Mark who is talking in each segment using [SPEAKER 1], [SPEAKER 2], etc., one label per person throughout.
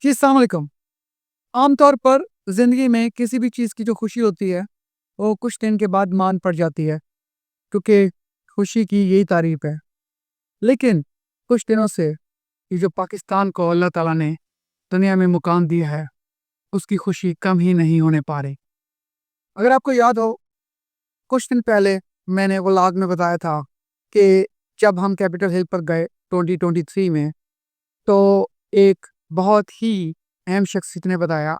[SPEAKER 1] जी, अस्सलाम वालेकुम। आम तौर पर ज़िंदगी में किसी भी चीज़ की जो खुशी होती है, वो कुछ दिन के बाद मान पड़ जाती है, क्योंकि खुशी की यही तारीफ़ है। लेकिन कुछ दिनों से ये जो पाकिस्तान को अल्लाह ताला ने दुनिया में मुकाम दिया है, उसकी खुशी कम ही नहीं होने पा रही। अगर आपको याद हो, कुछ दिन पहले मैंने व्लॉग में बताया था कि जब हम कैपिटल हिल पर गए 2023 में, तो एक बहुत ही अहम शख्सियत ने बताया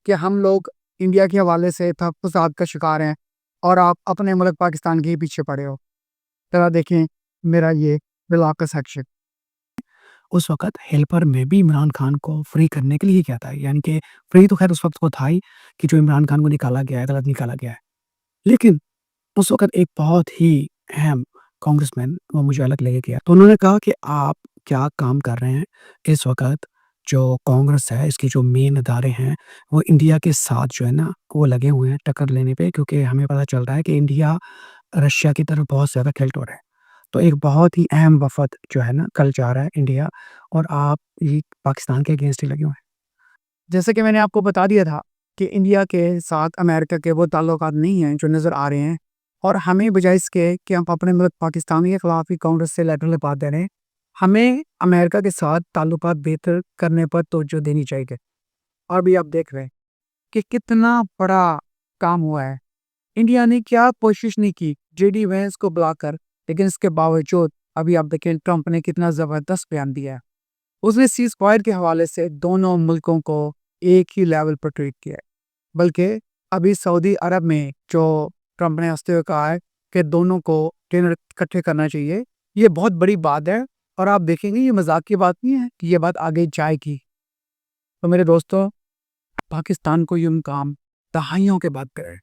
[SPEAKER 1] कि हम लोग इंडिया के हवाले से तहफ़्फ़ुज़ात का शिकार हैं और आप अपने मुल्क पाकिस्तान के ही पीछे पड़े हो। ज़रा देखें मेरा ये व्लॉग का सेक्शन।
[SPEAKER 2] उस वक़्त हेल्पर में भी इमरान खान को फ्री करने के लिए ही किया था। यानी कि फ्री तो ख़ैर उस वक़्त वो था ही कि जो इमरान खान को निकाला गया है, गलत निकाला गया है। लेकिन उस वक़्त एक बहुत ही अहम कांग्रेसमैन वो मुझे अलग लेके गया। तो उन्होंने कहा कि आप क्या काम कर रहे हैं? इस वक़्त जो कांग्रेस है, इसके जो मेन इदारे हैं, वो इंडिया के साथ जो है ना, वो लगे हुए हैं टक्कर लेने पे, क्योंकि हमें पता चल रहा है कि इंडिया रशिया की तरफ बहुत ज़्यादा खिल-रहा है। तो एक बहुत ही अहम वफ़द जो है ना, कल जा रहा है इंडिया, और आप ये पाकिस्तान के अगेंस्ट ही लगे हुए हैं।
[SPEAKER 1] जैसे कि मैंने आपको बता दिया था कि इंडिया के साथ अमेरिका के वो ताल्लुकात नहीं हैं जो नज़र आ रहे हैं, और हमें बजाय इसके कि हम अपने मुल्क पाकिस्तान के ख़िलाफ़ ही कांग्रेस से लेटर लिखवा दे रहे हैं, हमें अमेरिका के साथ ताल्लुकात बेहतर करने पर तवज्जो देनी चाहिए। और अभी आप देख रहे हैं कि कितना बड़ा काम हुआ है। इंडिया ने क्या कोशिश नहीं की जेडी वेंस को बुलाकर, लेकिन इसके बावजूद अभी आप देखें ट्रंप ने कितना ज़बरदस्त बयान दिया है। उसने सीज़ फायर के हवाले से दोनों मुल्कों को एक ही लेवल पर ट्रीट किया है। बल्कि अभी सऊदी अरब में जो ट्रंप ने हंसते हुए कहा है कि दोनों को डिनर इकट्ठे करना चाहिए, ये बहुत बड़ी बात है। और आप देखेंगे ये मजाक की बात नहीं है कि ये बात आगे जाएगी। तो मेरे दोस्तों, पाकिस्तान को ये मुकाम दहाइयों के बाद करें।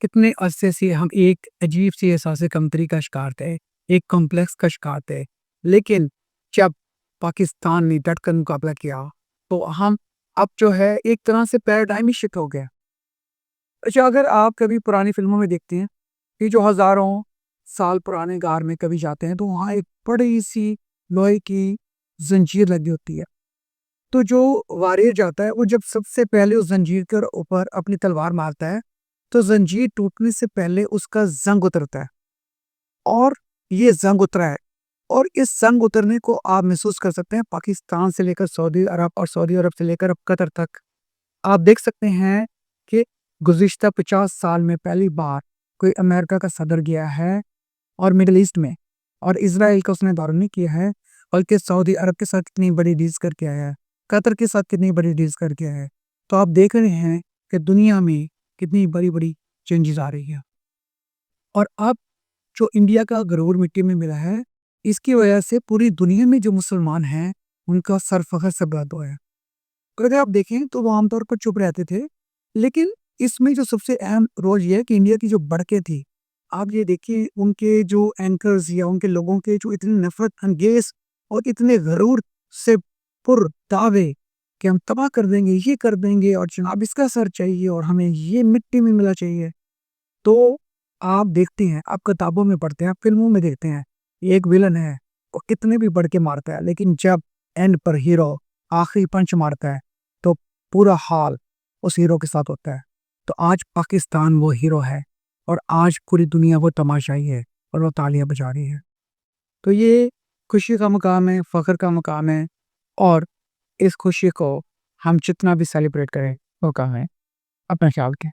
[SPEAKER 1] कितने अरसे से हम एक अजीब सी एहसास कमतरी का शिकार थे, एक कॉम्प्लेक्स का शिकार थे। लेकिन जब पाकिस्तान ने डट कर मुकाबला किया, तो हम अब जो है एक तरह से पैराडाइम ही शिफ्ट हो गया। अच्छा, अगर आप कभी पुरानी फिल्मों में देखते हैं कि जो हज़ारों साल पुराने गार में कभी जाते हैं, तो वहाँ एक बड़ी सी लोहे की जंजीर लगी होती है। तो जो वॉरियर जाता है, वो जब सबसे पहले उस जंजीर के ऊपर अपनी तलवार मारता है, तो जंजीर टूटने से पहले उसका ज़ंग उतरता है। और ये ज़ंग उतरा है, और इस ज़ंग उतरने को आप महसूस कर सकते हैं पाकिस्तान से लेकर सऊदी अरब और सऊदी अरब से लेकर अब कतर तक। आप देख सकते हैं कि गुज़िश्ता 50 साल में पहली बार कोई अमेरिका का सदर गया है और मिडल ईस्ट में, और इज़राइल का उसने दौरा नहीं किया है, बल्कि सऊदी अरब के साथ कितनी बड़ी डील्स करके आया है, कतर के साथ कितनी बड़ी डील्स करके आया है। तो आप देख रहे हैं कि दुनिया में कितनी बड़ी-बड़ी चेंजेज़ आ रही है। और अब जो इंडिया का गरूर मिट्टी में मिला है, इसकी वजह से पूरी दुनिया में जो मुसलमान हैं, उनका सर फ़ख्र से बुलंद हुआ है। तो अगर आप देखें तो वो आमतौर पर चुप रहते थे, लेकिन इसमें जो सबसे अहम रोल ये है कि इंडिया की जो बढ़के थी, आप ये देखिए उनके जो एंकर्स या उनके लोगों के जो इतने नफ़रत अंगेज़ और इतने गरूर से पुर दावे कि हम तबाह कर देंगे, ये कर देंगे, और जनाब इसका सर चाहिए और हमें ये मिट्टी में मिला चाहिए। तो आप देखते हैं, आप किताबों में पढ़ते हैं, आप फ़िल्मों में देखते हैं, ये एक विलन है, वो कितने भी बढ़ के मारता है, लेकिन जब एंड पर हीरो आखिरी पंच मारता है, तो पूरा हाल उस हीरो के साथ होता है। तो आज पाकिस्तान वो हीरो है, और आज पूरी दुनिया वो तमाशाई है, और वो तालियाँ बजा रही है। तो ये खुशी का मुकाम है, फ़ख्र का मुकाम है, और इस खुशी को हम जितना भी सेलिब्रेट करें, वो कम है। अपना ख्याल रखें।